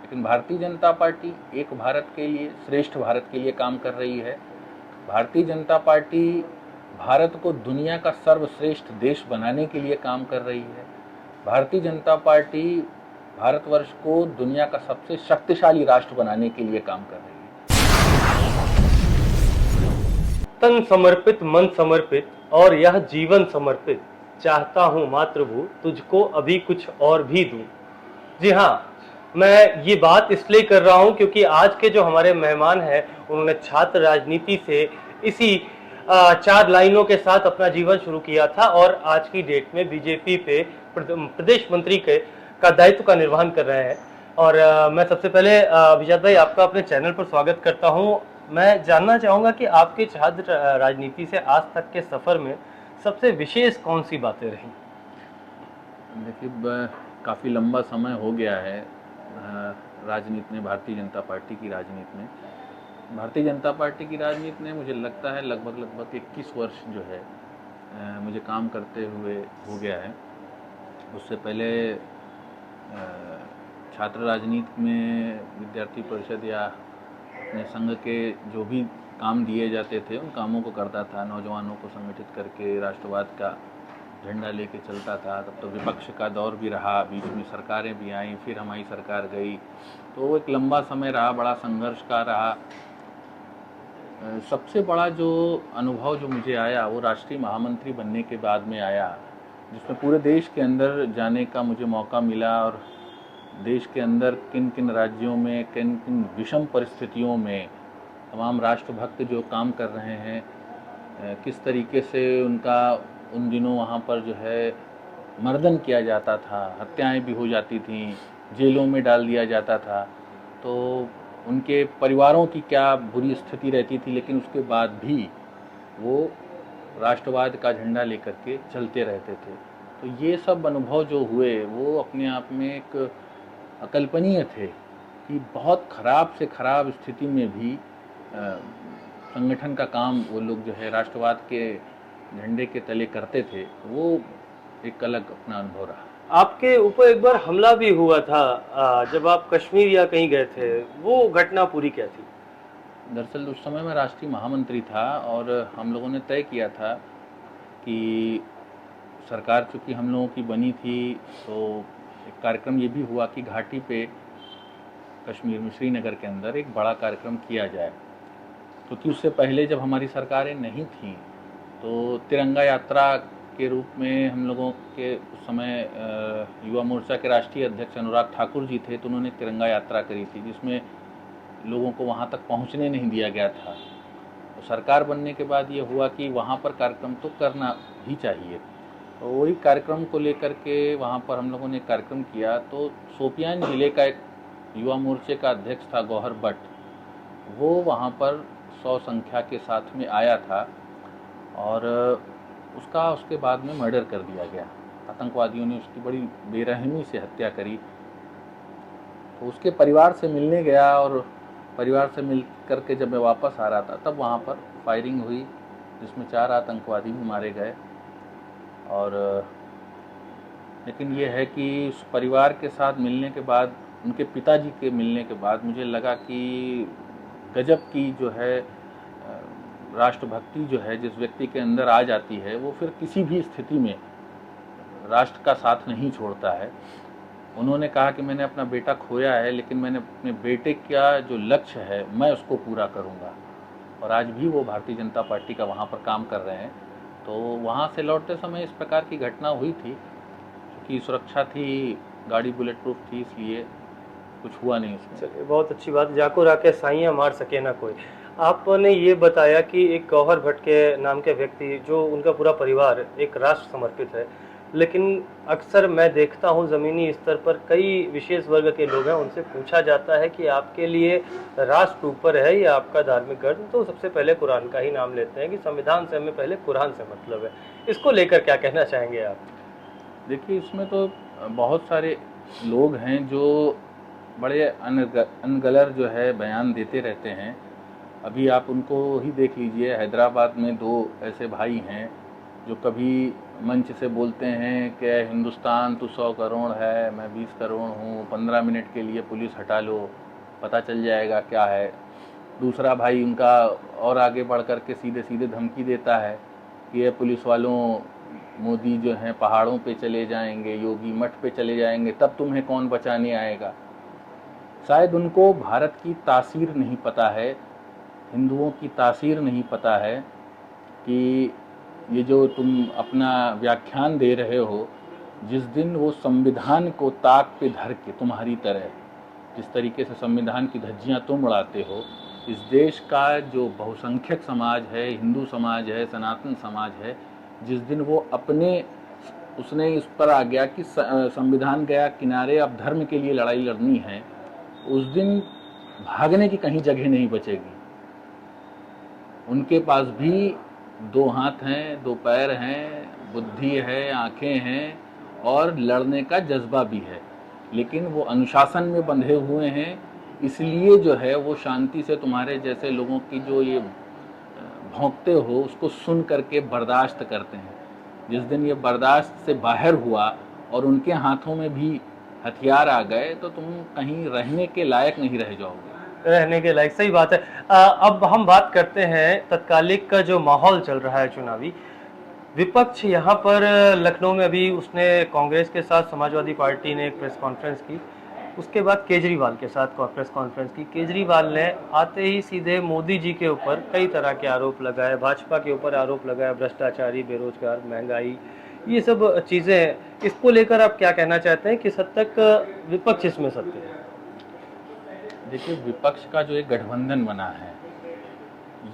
लेकिन भारतीय जनता पार्टी एक भारत के लिए, श्रेष्ठ भारत के लिए काम कर रही है। भारतीय जनता पार्टी भारत को दुनिया का सर्वश्रेष्ठ देश बनाने के लिए काम कर रही है। भारतीय जनता पार्टी भारतवर्ष को दुनिया का सबसे शक्तिशाली राष्ट्र बनाने के लिए काम कर रही है। तन समर्पित, मन समर्पित और यह जीवन समर्पित, चाहता हूँ मातृभू तुझको अभी कुछ और भी दूं। जी हाँ, मैं ये बात इसलिए कर रहा हूँ क्योंकि आज के जो हमारे मेहमान हैं उन्होंने छात्र राजनीति से इसी 4 लाइनों के साथ अपना जीवन शुरू किया था और आज की डेट में बीजेपी पे प्रदेश मंत्री का दायित्व का निर्वहन कर रहे हैं। और मैं सबसे पहले विजात भाई आपका अपने चैनल पर स्वागत करता हूँ। मैं जानना चाहूँगा कि आपके छात्र राजनीति से आज तक के सफ़र में सबसे विशेष कौन सी बातें रहीं? देखिए, काफ़ी लंबा समय हो गया है राजनीति में, भारतीय जनता पार्टी की राजनीति में। भारतीय जनता पार्टी की राजनीति में मुझे लगता है लगभग 21 वर्ष जो है मुझे काम करते हुए हो गया है। उससे पहले छात्र राजनीति में विद्यार्थी परिषद या अपने संघ के जो भी काम दिए जाते थे उन कामों को करता था। नौजवानों को संगठित करके राष्ट्रवाद का झंडा लेके चलता था। तब तो विपक्ष का दौर भी रहा, बीच में सरकारें भी आईं, फिर हमारी सरकार गई, तो एक लंबा समय रहा, बड़ा संघर्ष का रहा। सबसे बड़ा जो अनुभव जो मुझे आया वो राष्ट्रीय महामंत्री बनने के बाद में आया, जिसमें पूरे देश के अंदर जाने का मुझे मौका मिला और देश के अंदर किन किन राज्यों में, किन किन विषम परिस्थितियों में तमाम राष्ट्रभक्त जो काम कर रहे हैं, किस तरीके से उनका उन दिनों वहाँ पर जो है मर्दन किया जाता था, हत्याएं भी हो जाती थीं, जेलों में डाल दिया जाता था, तो उनके परिवारों की क्या बुरी स्थिति रहती थी, लेकिन उसके बाद भी वो राष्ट्रवाद का झंडा लेकर के चलते रहते थे। तो ये सब अनुभव जो हुए वो अपने आप में एक अकल्पनीय थे कि बहुत ख़राब से ख़राब स्थिति में भी संगठन का काम वो लोग जो है राष्ट्रवाद के झंडे के तले करते थे। वो एक अलग अपना अनुभव रहा। आपके ऊपर एक बार हमला भी हुआ था जब आप कश्मीर या कहीं गए थे, वो घटना पूरी क्या थी? दरअसल उस समय मैं राष्ट्रीय महामंत्री था और हम लोगों ने तय किया था कि सरकार चूँकि हम लोगों की बनी थी, तो एक कार्यक्रम ये भी हुआ कि घाटी पे कश्मीर में श्रीनगर के अंदर एक बड़ा कार्यक्रम किया जाए, क्योंकि उससे पहले जब हमारी सरकारें नहीं थीं तो तिरंगा यात्रा के रूप में हम लोगों के उस समय युवा मोर्चा के राष्ट्रीय अध्यक्ष अनुराग ठाकुर जी थे, तो उन्होंने तिरंगा यात्रा करी थी जिसमें लोगों को वहाँ तक पहुँचने नहीं दिया गया था। तो सरकार बनने के बाद ये हुआ कि वहाँ पर कार्यक्रम तो करना ही चाहिए, तो वही कार्यक्रम को लेकर के वहाँ पर हम लोगों ने कार्यक्रम किया। तो शोपियान जिले का एक युवा मोर्चे का अध्यक्ष था गौहर भट्ट, वो वहाँ पर 100 संख्या के साथ में आया था और उसके बाद में मर्डर कर दिया गया। आतंकवादियों ने उसकी बड़ी बेरहमी से हत्या करी। तो उसके परिवार से मिलने गया और परिवार से मिल करके जब मैं वापस आ रहा था तब वहाँ पर फायरिंग हुई, जिसमें 4 आतंकवादी भी मारे गए। और लेकिन ये है कि उस परिवार के साथ मिलने के बाद, उनके पिताजी के मिलने के बाद मुझे लगा कि गजब की जो है राष्ट्रभक्ति जो है जिस व्यक्ति के अंदर आ जाती है, वो फिर किसी भी स्थिति में राष्ट्र का साथ नहीं छोड़ता है। उन्होंने कहा कि मैंने अपना बेटा खोया है, लेकिन मैंने अपने बेटे का जो लक्ष्य है मैं उसको पूरा करूंगा। और आज भी वो भारतीय जनता पार्टी का वहाँ पर काम कर रहे हैं। तो वहाँ से लौटते समय इस प्रकार की घटना हुई थी, क्योंकि सुरक्षा थी, गाड़ी बुलेट प्रूफ थी, इसलिए कुछ हुआ नहीं उसमें। चलिए, बहुत अच्छी बात। जाको राके साइयाँ मार सके ना कोई। आपने ये बताया कि एक गौहर भट्ट के नाम के व्यक्ति, जो उनका पूरा परिवार एक राष्ट्र समर्पित है, लेकिन अक्सर मैं देखता हूँ ज़मीनी स्तर पर कई विशेष वर्ग के लोग हैं, उनसे पूछा जाता है कि आपके लिए राष्ट्र ऊपर है या आपका धार्मिक गर्व, तो सबसे पहले कुरान का ही नाम लेते हैं कि संविधान से हमें पहले कुरान से मतलब है। इसको लेकर क्या कहना चाहेंगे आप? देखिए, इसमें तो बहुत सारे लोग हैं जो बड़े अनगलर जो है बयान देते रहते हैं। अभी आप उनको ही देख लीजिए, हैदराबाद में 2 ऐसे भाई हैं जो कभी मंच से बोलते हैं कि हिंदुस्तान तो 100 करोड़ है, मैं 20 करोड़ हूँ, 15 मिनट के लिए पुलिस हटा लो, पता चल जाएगा क्या है। दूसरा भाई उनका और आगे बढ़ कर के सीधे सीधे धमकी देता है कि ये पुलिस वालों, मोदी जो हैं पहाड़ों पे चले जाएंगे, योगी मठ पे चले जाएंगे, तब तुम्हें कौन बचाने आएगा। शायद उनको भारत की तासीर नहीं पता है, हिंदुओं की तासीर नहीं पता है कि ये जो तुम अपना व्याख्यान दे रहे हो, जिस दिन वो संविधान को ताक पे धर के तुम्हारी तरह जिस तरीके से संविधान की धज्जियां तुम उड़ाते हो, इस देश का जो बहुसंख्यक समाज है, हिंदू समाज है, सनातन समाज है, जिस दिन वो उसने इस पर आ गया कि संविधान गया किनारे, अब धर्म के लिए लड़ाई लड़नी है, उस दिन भागने की कहीं जगह नहीं बचेगी। उनके पास भी 2 हाथ हैं, 2 पैर हैं, बुद्धि है, आंखें हैं और लड़ने का जज्बा भी है, लेकिन वो अनुशासन में बंधे हुए हैं। इसलिए जो है वो शांति से तुम्हारे जैसे लोगों की जो ये भौंकते हो उसको सुन करके बर्दाश्त करते हैं। जिस दिन ये बर्दाश्त से बाहर हुआ और उनके हाथों में भी हथियार आ गए तो तुम कहीं रहने के लायक नहीं रह जाओगे। रहने के लायक, सही बात है। अब हम बात करते हैं तत्कालिक का जो माहौल चल रहा है चुनावी। विपक्ष यहाँ पर लखनऊ में अभी उसने कांग्रेस के साथ समाजवादी पार्टी ने एक प्रेस कॉन्फ्रेंस की, उसके बाद केजरीवाल के साथ प्रेस कॉन्फ्रेंस की। केजरीवाल ने आते ही सीधे मोदी जी के ऊपर कई तरह के आरोप लगाए, भाजपा के ऊपर आरोप लगाए, भ्रष्टाचारी, बेरोजगार, महंगाई, ये सब चीज़ें। इसको लेकर आप क्या कहना चाहते हैं, किस हद तक विपक्ष इसमें सत्य है? देखिए, विपक्ष का जो एक गठबंधन बना है,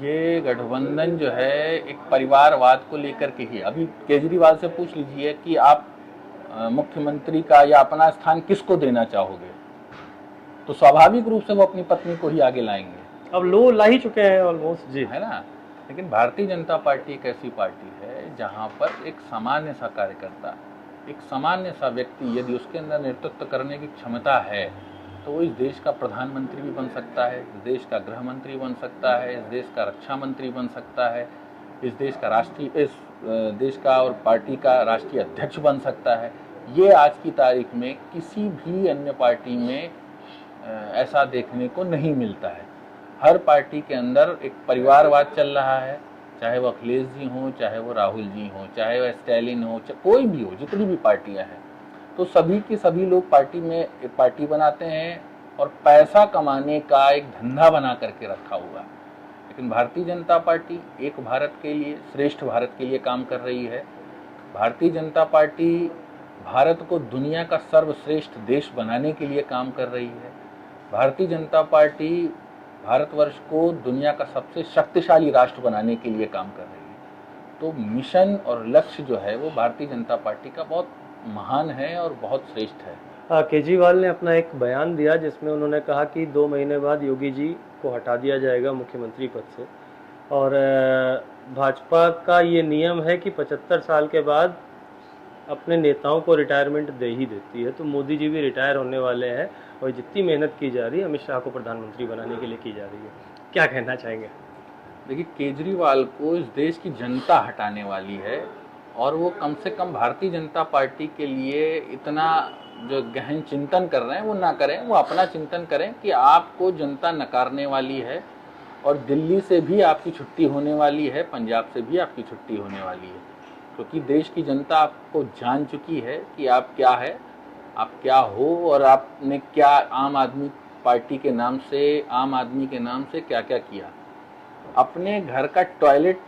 ये गठबंधन जो है एक परिवारवाद को लेकर के ही। अभी केजरीवाल से पूछ लीजिए कि आप मुख्यमंत्री का या अपना स्थान किसको देना चाहोगे, तो स्वाभाविक रूप से वो अपनी पत्नी को ही आगे लाएंगे। अब लोग ला ही चुके हैं ऑलमोस्ट, जी, है ना। लेकिन भारतीय जनता पार्टी एक ऐसी पार्टी है जहाँ पर एक सामान्य सा कार्यकर्ता, एक सामान्य सा व्यक्ति, यदि उसके अंदर नेतृत्व करने की क्षमता है तो वो इस देश का प्रधानमंत्री भी बन सकता है, इस देश का गृह मंत्री बन सकता है, इस देश का रक्षा मंत्री बन सकता है, इस देश का और पार्टी का राष्ट्रीय अध्यक्ष बन सकता है। ये आज की तारीख में किसी भी अन्य पार्टी में ऐसा देखने को नहीं मिलता है। हर पार्टी के अंदर एक परिवारवाद चल रहा है, चाहे वो अखिलेश जी हों, चाहे वो राहुल जी हों, चाहे वो स्टैलिन हो, कोई भी हो, जितनी भी पार्टियां हैं, तो सभी के सभी लोग पार्टी में एक पार्टी बनाते हैं और पैसा कमाने का एक धंधा बना करके रखा हुआ है। लेकिन भारतीय जनता पार्टी एक भारत के लिए, श्रेष्ठ भारत के लिए काम कर रही है। भारतीय जनता पार्टी भारत को दुनिया का सर्वश्रेष्ठ देश बनाने के लिए काम कर रही है। भारतीय जनता पार्टी भारतवर्ष को दुनिया का सबसे शक्तिशाली राष्ट्र बनाने के लिए काम कर रही है। तो मिशन और लक्ष्य जो है वो भारतीय जनता पार्टी का बहुत महान है और बहुत श्रेष्ठ है। केजरीवाल ने अपना एक बयान दिया जिसमें उन्होंने कहा कि 2 महीने बाद योगी जी को हटा दिया जाएगा मुख्यमंत्री पद से, और भाजपा का ये नियम है कि 75 साल के बाद अपने नेताओं को रिटायरमेंट दे ही देती है। तो मोदी जी भी रिटायर होने वाले हैं और जितनी मेहनत की जा रही है अमित शाह को प्रधानमंत्री बनाने के लिए की जा रही है, क्या कहना चाहेंगे? देखिए, केजरीवाल को इस देश की जनता हटाने वाली है और वो कम से कम भारतीय जनता पार्टी के लिए इतना जो गहन चिंतन कर रहे हैं वो ना करें। वो अपना चिंतन करें कि आपको जनता नकारने वाली है और दिल्ली से भी आपकी छुट्टी होने वाली है, पंजाब से भी आपकी छुट्टी होने वाली है, क्योंकि देश की जनता आपको जान चुकी है कि आप क्या है, आप क्या हो और आपने क्या आम आदमी पार्टी के नाम से, आम आदमी के नाम से क्या क्या किया। अपने घर का टॉयलेट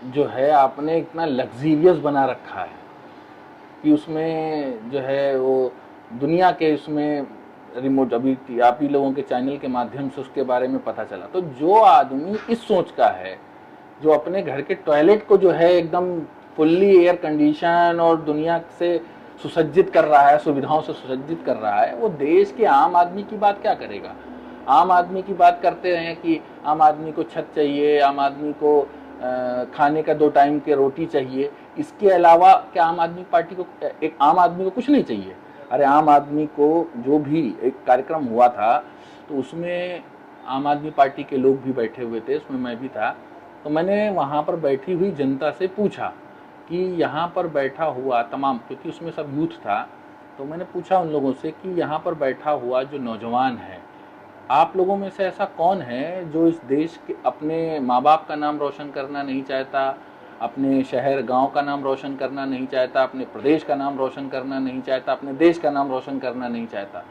जो है आपने इतना लग्जीरियस बना रखा है कि उसमें जो है वो दुनिया के उसमें रिमोट, अभी आप ही लोगों के चैनल के माध्यम से उसके बारे में पता चला। तो जो आदमी इस सोच का है, जो अपने घर के टॉयलेट को जो है एकदम फुल्ली एयर कंडीशन और दुनिया से सुसज्जित कर रहा है, सुविधाओं से सुसज्जित कर रहा है, वो देश के आम आदमी की बात क्या करेगा। आम आदमी की बात करते हैं कि आम आदमी को छत चाहिए, आम आदमी को खाने का 2 टाइम के रोटी चाहिए, इसके अलावा क्या आम आदमी पार्टी को, एक आम आदमी को कुछ नहीं चाहिए। अरे आम आदमी को जो भी एक कार्यक्रम हुआ था तो उसमें आम आदमी पार्टी के लोग भी बैठे हुए थे, उसमें मैं भी था। तो मैंने वहाँ पर बैठी हुई जनता से पूछा कि यहाँ पर बैठा हुआ तमाम, क्योंकि उसमें सब यूथ था, तो मैंने पूछा उन लोगों से कि यहाँ पर बैठा हुआ जो नौजवान है, आप लोगों में से ऐसा कौन है जो इस देश के अपने माँ बाप का नाम रोशन करना नहीं चाहता, अपने शहर गांव का नाम रोशन करना नहीं चाहता, अपने प्रदेश का नाम रोशन करना नहीं चाहता, अपने देश का नाम रोशन करना नहीं चाहता।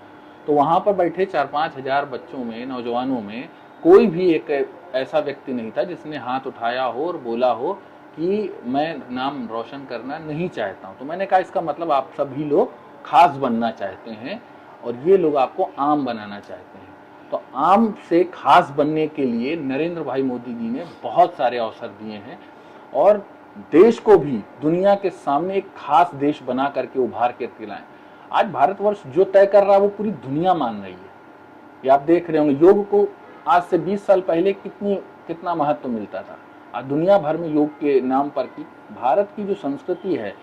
तो वहाँ पर बैठे 4-5 हज़ार बच्चों में, नौजवानों में कोई भी एक ऐसा व्यक्ति नहीं था जिसने हाथ उठाया हो और बोला हो कि मैं नाम रोशन करना नहीं चाहता हूँ। तो मैंने कहा इसका मतलब आप सभी लोग खास बनना चाहते हैं और ये लोग आपको आम बनाना चाहते हैं। तो आम से खास बनने के लिए नरेंद्र भाई मोदी जी ने बहुत सारे अवसर दिए हैं और देश को भी दुनिया के सामने एक खास देश बना करके उभार करके लाए। आज भारतवर्ष जो तय कर रहा है वो पूरी दुनिया मान रही है। ये आप देख रहे होंगे, योग को आज से 20 साल पहले कितना महत्व मिलता था। आज दुनिया भर में योग के नाम पर की भारत की जो संस्कृति है,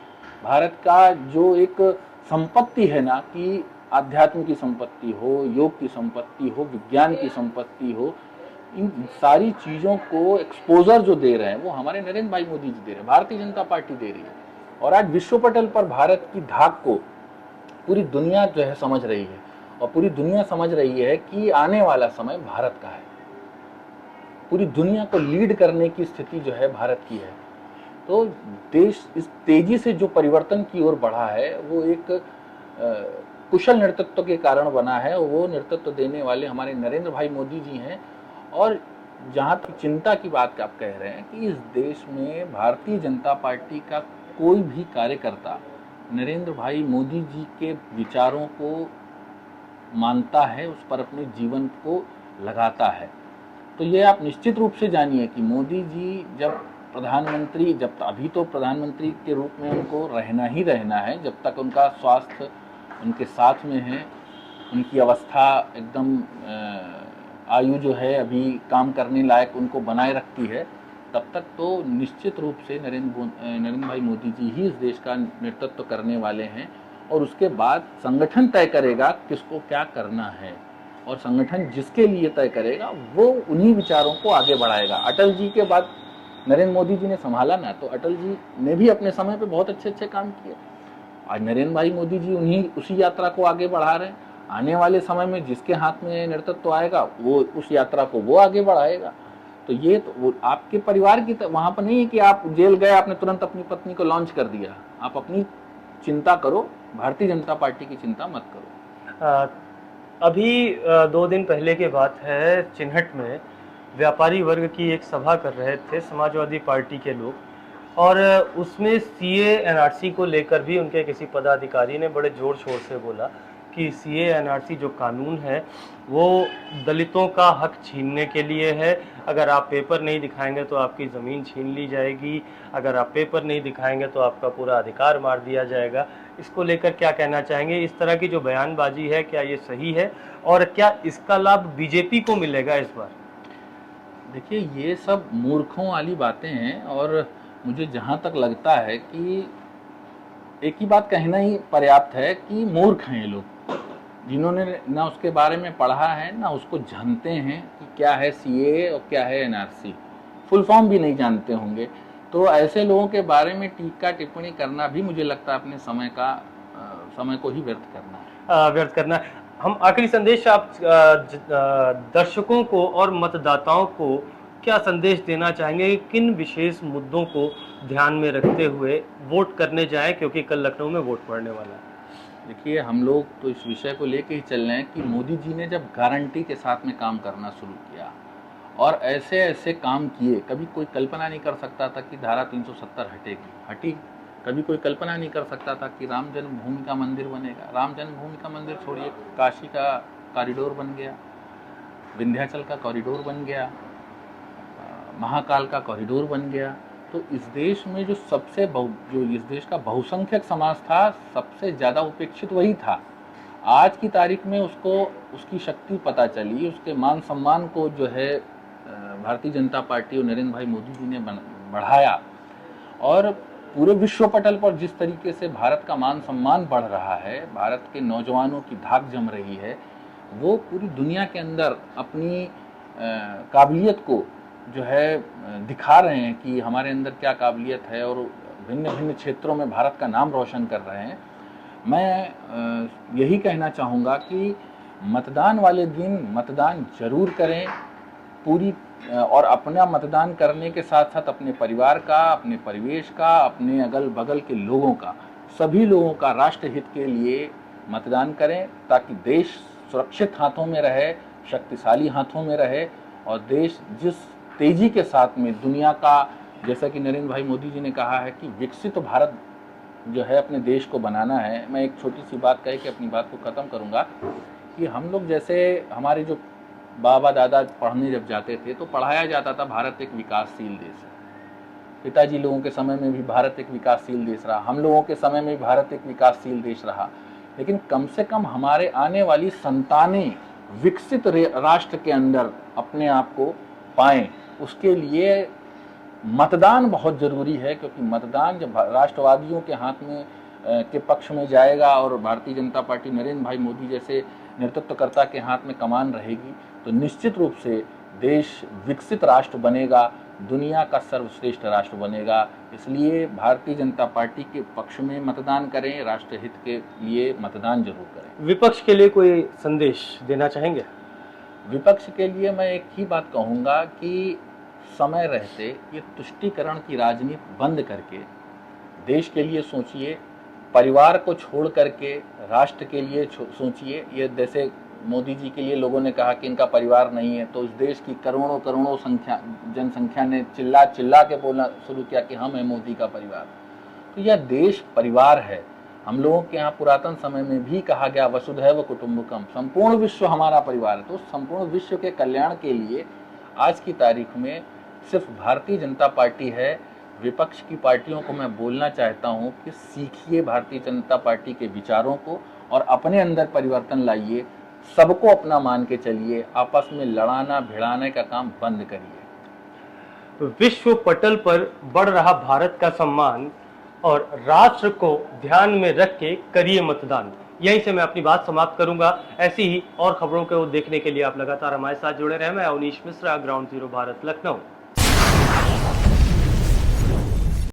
भारत का जो एक संपत्ति है ना, कि आध्यात्म की संपत्ति हो, योग की संपत्ति हो, विज्ञान की संपत्ति हो, इन सारी चीज़ों को एक्सपोजर जो दे रहे हैं वो हमारे नरेंद्र भाई मोदी जी दे रहे हैं, भारतीय जनता पार्टी दे रही है। और आज विश्व पटल पर भारत की धाक को पूरी दुनिया जो है समझ रही है और पूरी दुनिया समझ रही है कि आने वाला समय भारत का है। पूरी दुनिया को लीड करने की स्थिति जो है भारत की है। तो देश इस तेजी से जो परिवर्तन की ओर बढ़ा है वो एक कुशल नेतृत्व के कारण बना है। वो नेतृत्व देने वाले हमारे नरेंद्र भाई मोदी जी हैं। और जहाँ तक चिंता की बात आप कह रहे हैं कि इस देश में भारतीय जनता पार्टी का कोई भी कार्यकर्ता नरेंद्र भाई मोदी जी के विचारों को मानता है, उस पर अपने जीवन को लगाता है, तो ये आप निश्चित रूप से जानिए कि मोदी जी जब प्रधानमंत्री, जब अभी तो प्रधानमंत्री के रूप में उनको रहना ही रहना है, जब तक उनका स्वास्थ्य उनके साथ में है, उनकी अवस्था एकदम आयु जो है अभी काम करने लायक उनको बनाए रखती है, तब तक तो निश्चित रूप से नरेंद्र भाई मोदी जी ही इस देश का नेतृत्व करने वाले हैं। और उसके बाद संगठन तय करेगा किसको क्या करना है, और संगठन जिसके लिए तय करेगा वो उन्हीं विचारों को आगे बढ़ाएगा। अटल जी के बाद नरेंद्र मोदी जी ने संभाला ना, तो अटल जी ने भी अपने समय पे बहुत अच्छे अच्छे काम किए। आज नरेंद्र भाई मोदी जी उसी यात्रा को आगे बढ़ा रहे हैं। आने वाले समय में जिसके हाथ में नेतृत्व आएगा वो उस यात्रा को वो आगे बढ़ाएगा। तो ये तो वो आपके परिवार की वहाँ पर नहीं है कि आप जेल गए, आपने तुरंत अपनी पत्नी को लॉन्च कर दिया। आप अपनी चिंता करो, भारतीय जनता पार्टी की चिंता मत करो। अभी 2 दिन पहले की बात है, चिन्हट में व्यापारी वर्ग की एक सभा कर रहे थे समाजवादी पार्टी के लोग, और उसमें सीए एनआरसी को लेकर भी उनके किसी पदाधिकारी ने बड़े जोर शोर से बोला कि सीए एनआरसी जो कानून है वो दलितों का हक छीनने के लिए है। अगर आप पेपर नहीं दिखाएंगे तो आपकी ज़मीन छीन ली जाएगी, अगर आप पेपर नहीं दिखाएंगे तो आपका पूरा अधिकार मार दिया जाएगा। इसको लेकर क्या कहना चाहेंगे? इस तरह की जो बयानबाजी है, क्या ये सही है और क्या इसका लाभ बीजेपी को मिलेगा इस बार? देखिए, ये सब मूर्खों वाली बातें हैं और मुझे जहाँ तक लगता है कि एक ही बात कहना ही पर्याप्त है कि मूर्ख हैं ये लोग, जिन्होंने ना उसके बारे में पढ़ा है ना उसको जानते हैं कि क्या है सीए और क्या है एनआरसी, फुल फॉर्म भी नहीं जानते होंगे। तो ऐसे लोगों के बारे में टीका टिप्पणी करना भी मुझे लगता है अपने समय को ही व्यर्थ करना। हम आखिरी संदेश आप दर्शकों को और मतदाताओं को क्या संदेश देना चाहेंगे? किन विशेष मुद्दों को ध्यान में रखते हुए वोट करने जाएं, क्योंकि कल लखनऊ में वोट पड़ने वाला है? देखिए, हम लोग तो इस विषय को लेके ही चल रहे हैं कि मोदी जी ने जब गारंटी के साथ में काम करना शुरू किया और ऐसे ऐसे काम किए, कभी कोई कल्पना नहीं कर सकता था कि धारा 370 हटी। कभी कोई कल्पना नहीं कर सकता था कि राम जन्मभूमि का मंदिर बनेगा। राम जन्मभूमि का मंदिर छोड़िए, काशी का कॉरिडोर बन गया, विंध्याचल का कॉरिडोर बन गया, महाकाल का कॉरिडोर बन गया। तो इस देश में जो इस देश का बहुसंख्यक समाज था, सबसे ज़्यादा उपेक्षित वही था। आज की तारीख में उसको उसकी शक्ति पता चली, उसके मान सम्मान को जो है भारतीय जनता पार्टी और नरेंद्र भाई मोदी जी ने बढ़ाया। और पूरे विश्व पटल पर जिस तरीके से भारत का मान सम्मान बढ़ रहा है, भारत के नौजवानों की धाक जम रही है, वो पूरी दुनिया के अंदर अपनी काबिलियत को जो है दिखा रहे हैं कि हमारे अंदर क्या काबिलियत है। और भिन्न भिन्न क्षेत्रों में भारत का नाम रोशन कर रहे हैं। मैं यही कहना चाहूँगा कि मतदान वाले दिन मतदान जरूर करें पूरी, और अपना मतदान करने के साथ साथ अपने परिवार का, अपने परिवेश का, अपने अगल बगल के लोगों का, सभी लोगों का राष्ट्र हित के लिए मतदान करें, ताकि देश सुरक्षित हाथों में रहे, शक्तिशाली हाथों में रहे, और देश जिस तेजी के साथ में दुनिया का, जैसा कि नरेंद्र भाई मोदी जी ने कहा है कि विकसित भारत जो है अपने देश को बनाना है। मैं एक छोटी सी बात कह के अपनी बात को ख़त्म करूँगा कि हम लोग, जैसे हमारे जो बाबा दादा पढ़ने जब जाते थे तो पढ़ाया जाता था भारत एक विकासशील देश है। पिताजी लोगों के समय में भी भारत एक विकासशील देश रहा, हम लोगों के समय में भी भारत एक विकासशील देश रहा, लेकिन कम से कम हमारे आने वाली संतानें विकसित राष्ट्र के अंदर अपने आप को पाएं, उसके लिए मतदान बहुत ज़रूरी है। क्योंकि मतदान जब राष्ट्रवादियों के हाथ में के पक्ष में जाएगा और भारतीय जनता पार्टी नरेंद्र भाई मोदी जैसे नेतृत्वकर्ता के हाथ में कमान रहेगी, तो निश्चित रूप से देश विकसित राष्ट्र बनेगा, दुनिया का सर्वश्रेष्ठ राष्ट्र बनेगा। इसलिए भारतीय जनता पार्टी के पक्ष में मतदान करें, राष्ट्र हित के लिए मतदान जरूर करें। विपक्ष के लिए कोई संदेश देना चाहेंगे? विपक्ष के लिए मैं एक ही बात कहूँगा कि समय रहते ये तुष्टीकरण की राजनीति बंद करके देश के लिए सोचिए, परिवार को छोड़ करके राष्ट्र के लिए सोचिए। ये जैसे मोदी जी के लिए लोगों ने कहा कि इनका परिवार नहीं है, तो इस देश की करोड़ों करोड़ों जनसंख्या ने चिल्ला चिल्ला के बोलना शुरू किया कि हम हैं मोदी का परिवार। तो यह देश परिवार है। हम लोगों के यहाँ पुरातन समय में भी कहा गया वसुधैव कुटुंबकम, संपूर्ण विश्व हमारा परिवार है। तो संपूर्ण विश्व के कल्याण के लिए आज की तारीख में सिर्फ भारतीय जनता पार्टी है। विपक्ष की पार्टियों को मैं बोलना चाहता हूं कि सीखिए भारतीय जनता पार्टी के विचारों को और अपने अंदर परिवर्तन लाइए, सबको अपना मान के चलिए, आपस में लड़ाना भिड़ाने का काम बंद करिए। विश्व पटल पर बढ़ रहा भारत का सम्मान और राष्ट्र को ध्यान में रख के करिए मतदान। यहीं से मैं अपनी बात समाप्त करूंगा। ऐसी ही और खबरों को देखने के लिए आप लगातार हमारे साथ जुड़े रहें। मैं अवनीश मिश्रा, ग्राउंड जीरो भारत, लखनऊ।